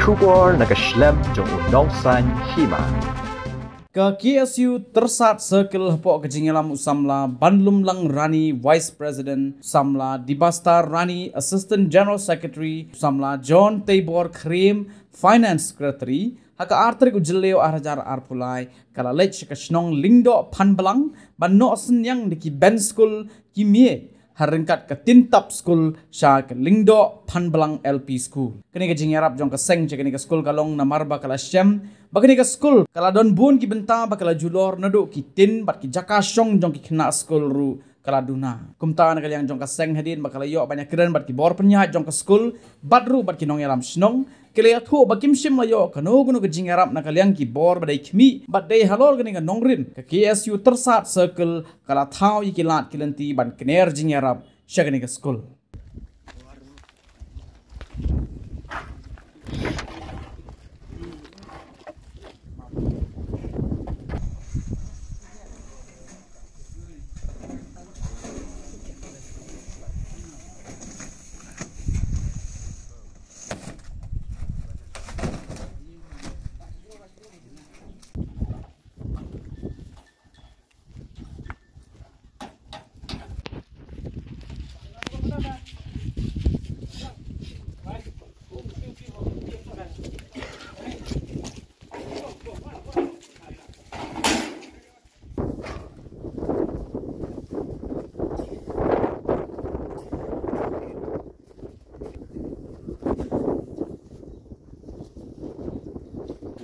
Kubor nakaslem jong unongsan hima. Ke KSU tersat circle pok kejingelam usamla Bandlum Lang Rani Vice President usamla Dibastar Rani Assistant General Secretary usamla John Tabor Krim Finance Secretary haka artrik ujelleo arjar arpulai kala lech kasnong lingdo panbalang banno senyang diki Ben School kimie harengkat ke tintap school sya ke lingdo panbalang LP School kini ke jingerap jong ke seng kini ke school kalong namarba kala syam bagini ke school kala don bun ki benta bakala julor nado ki tin bat ki jakasyong jong ki kena school ru kala duna kumta na kaliang jong ke seng hadin bakala yo banyak keren bat ki bor penyahat jong ke school bat ru bat ki nong yaram snong kaliya thu bakim sim layo kano gunu ke jingerap na kaliang ki bor badai khmi bat dei halor gani ke nongrin ke KSU tersat circle kala thau ikilat kilenti ban kener jingerap syagani ke school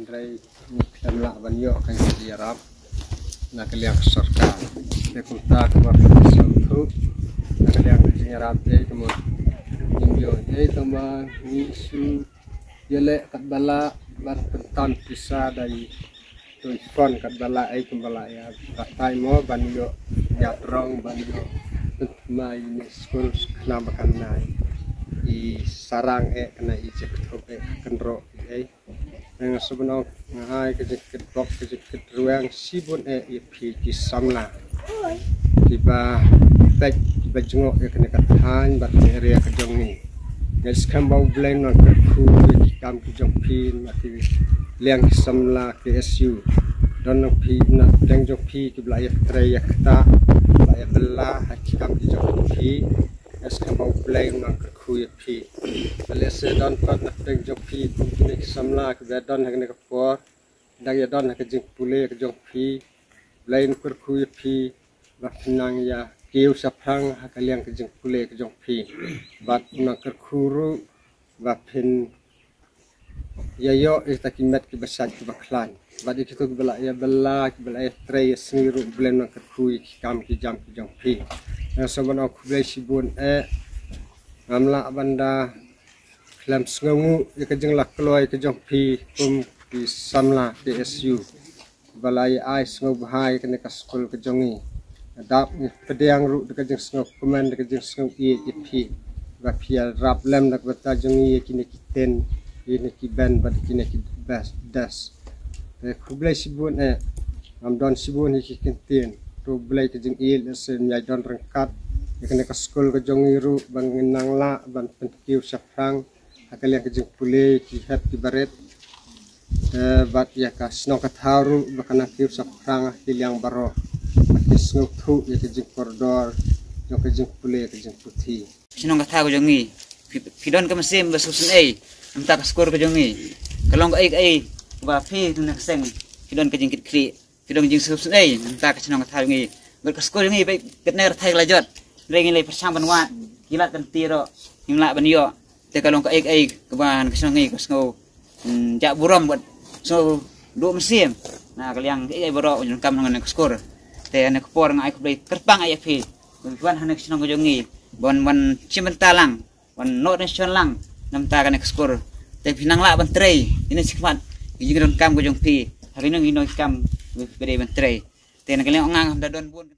Dari kemla banyo kan diarap nak liang sarkar dekulta kebar satu nak liang diarap deh kemudian indio deh tambah isu jelek kat bala bar pentan pisah dari tuifon kat bala kembala ya patai mo banyo nyatrong banyo mai ni sekolah kenapa kan i sarang kena i cekop kenro yang sebenarnya ngai kejikit blok kejikit ruang sibun pi di samla tiba tek tiba jengok kena katahan bat area kejong ni guys kambau blend non kerku kam kejong pin mati liang samla KSU don pi nak teng jong pi ki bla ya tre ya kata bla ya bela hakam kejong pi es kambau blend non kerku pi Malaysia don pat nak teng jong pi kini samla ke don hak ne kapor dak ya don hak jing pule ke jong pi lain kurku pi ba nang ya kiu saprang hak liang ke jing pule ke jong pi bat nak kurku ba pin ya yo itakimet ke besat ke baklan bat itu bela ya tre seniru belen nak kurku kam ki jam ke jong pi sama nak bela sibun amla banda lam sengamu ikajeng lak keluar ikajeng pi di samla KSU balai ai sengau bahai kena ka sekolah kejongi adap pedang ru ikajeng sengau komen ikajeng sengau pi ba pia rap lam nak bata jongi kini kiten ini ki ban bat kini ki bas das kublai sibun am don sibun iki kenten tu blai kajeng il sen ya don rengkat kena ka sekolah kejongi ru banginang la ban pentiu safrang akal yang kejeng pule kihat kibaret bat ya kas no katharu bakana kiu saprang yang baro akis nguthu ya kejeng koridor no kejeng pule kejeng putih sinong katharu jongi pidon ka mesim basusun amta ka skor ka jongi kalong ai ba phi tu nak seng pidon kejeng kri pidon jeng susun amta ka sinong katharu ngi ber ka skor ngi bai ketner thai lajot rengi le persam banwa gilat kan tiro himla banyo te kalong ka keban kesengi kesngau jak buram buat so do mesim nah kaliang boro kam dengan skor te anak por ngai ku terbang ai fi buan hanek senong jongi bon cimentalang bon no national lang namta kan skor te pinang la ban trei ini sifat jing kam ko jong pi hari nang ino kam bede ban trei te kaliang ngang da don bun